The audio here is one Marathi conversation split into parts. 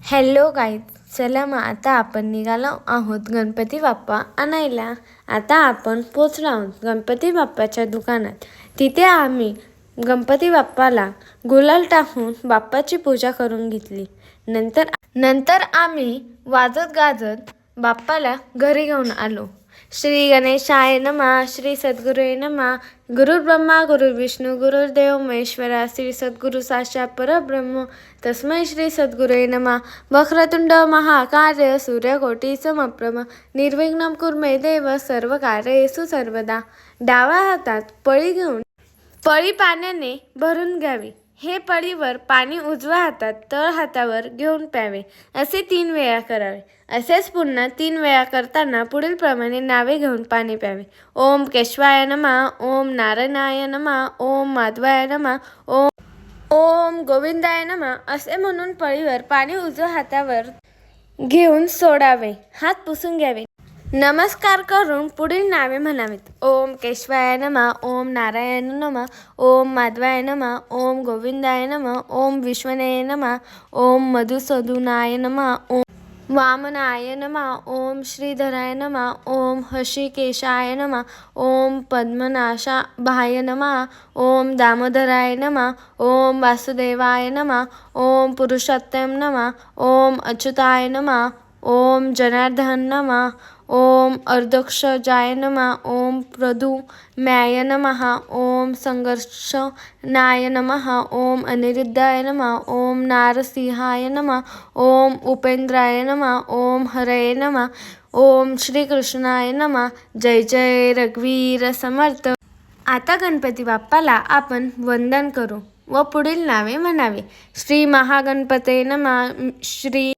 हॅलो गाईज, चला मग आता आपण निघालो आहोत गणपती बाप्पा आणायला. आता आपण पोचलो आहोत गणपती बाप्पाच्या दुकानात. तिथे आम्ही गणपती बाप्पाला गुलाल टाकून बाप्पाची पूजा करून घेतली. नंतर आम्ही वाजत गाजत बाप्पाला घरी घेऊन आलो. श्री गणेशाय नमः. श्री सद्गुरुवे नमः. गुरु ब्रह्मा गुरु विष्णू गुरुर्देव महेश्वरा. श्री सद्गुरु साक्षात परब्रह्म तस्मै श्री सद्गुरुवे नमः. वक्रतुंड महाकाय सूर्यकोटी समप्रभ निर्विघ्नं कुरु मे देव सर्व कार्येषु सर्वदा. डाव्या हातात पळी घेऊन पळी पाण्याने भरून घ्यावी. हे पळीवर पाणी उजव्या हातात तळ हातावर घेऊन प्यावे. असे 3 वेळा करावे. असेच पुन्हा 3 वेळा करताना पुढील प्रमाणे नावे घेऊन पाणी प्यावे. ओम केशवाय नमः. ओम नारायणाय नमः. ओम माधवाय नमः. ओम गोविंदाय नमः असे म्हणून पळीवर पाणी उजव्या हातावर घेऊन सोडावे. हात पुसून घ्यावे. नमस्कार करून पुढील नावे म्हणावीत. ओम केशवाय नमः. ओम नारायण नमः. ओम माधवाय नमः. ओम गोविंदाय नमः. ओम विष्णवे नमः. ओम मधुसूदनाय नमः. ओम वामनाय नमः. ओम श्रीधराय नमः. ओम हृषीकेशाय नमः. ओम पद्मनाशाभाय नमः. ओम दामोदराय नमः. ओम वासुदेवाय नमः. ओम पुरुषोत्तम नमः. ओम अच्युताय नमः. ओम जनार्दन नमः. ओम अर्धक्षजाय नमः. ओम प्रद्युम्नाय नमः. ओम संघर्षणाय नमः. ओम अनिरुद्धाय नमः. ओम नारसिंहाय नमः. ओम उपेंद्राय नमः. ओम हरये नमः. ओम श्रीकृष्णाय नमः. जय जय रघुवीर समर्थ. आता गणपती बाप्पाला आपण वंदन करू व पुढील नावे म्हणावे. श्री महागणपते नमः. श्री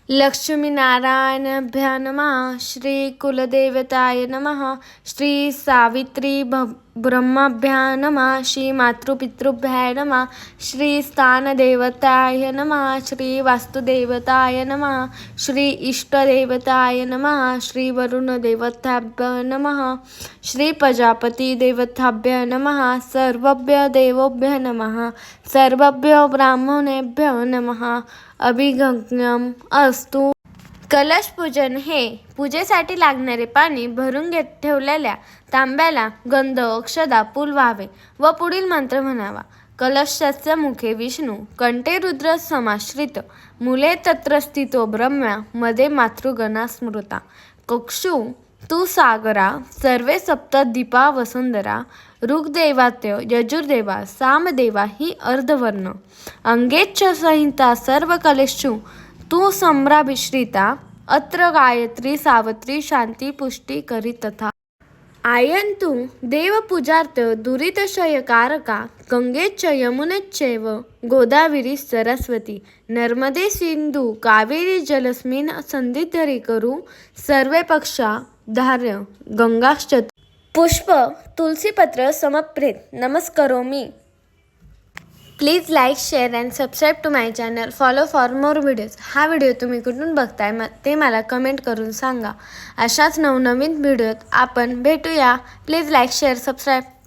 लक्ष्मीनारायणाभ्या नमः. श्री कुलदेवताय नमः. श्री सावित्री ब्रह्माभ्या नमः. श्री मातृपितृभ्याय नमः. श्री स्थानदेवताय नमः. श्री वास्तुदेवताय नमः. श्री इष्टदेवताय नमः. श्री वरुणदेवताभ्यो नमः. श्री प्रजापती देवताभ्यो नमः. सर्वभ्यो देवोभ्यो नमः. सर्वभ्यो ब्राह्मणेभ्यो नमः. अभिगम्यम अस्तु. कलश पूजन हे पूजेसाठी लागणारे पाणी भरून ठेवलेल्या तांब्याला गंध अक्षदा पुलवावे व पुढील मंत्र म्हणावा. कलशस्य मुखे विष्णू कंठे रुद्र समाश्रित मूले तत्र स्थितो ब्रह्मा मध्ये मातृगणा स्मृता. कक्षु तू सागरा सर्वे सप्त दीपा वसुंधरा. ऋग्देवात्य यजुर्देवा सामदेवा ही अर्धवर्ण. अंगेच्छ संहिता सर्व कलेषु तू सम्राभिश्रिता. अत्र गायत्री सावित्री शांती पुष्टी करी तथा. आयन्तु देवपूजार्थ दुरितशयकारका. गंगेच्च यमुनेच्चैव गोदावरी सरस्वती. नर्मदे सिंधू कावेरी जलस्मिन् सन्निधिं कुरु सर्वे पक्षा धार्य गंगाश्च. पुष्प तुलसीपत्र समप्रेत नमस्करोमि. Please like share and subscribe to my channel. Follow for more videos. हा व्हिडिओ तुम्ही कुठून बघताय ते मला कमेंट करून सांगा. अशाच नवनवीन व्हिडिओत आपण भेटूया. Please like share subscribe.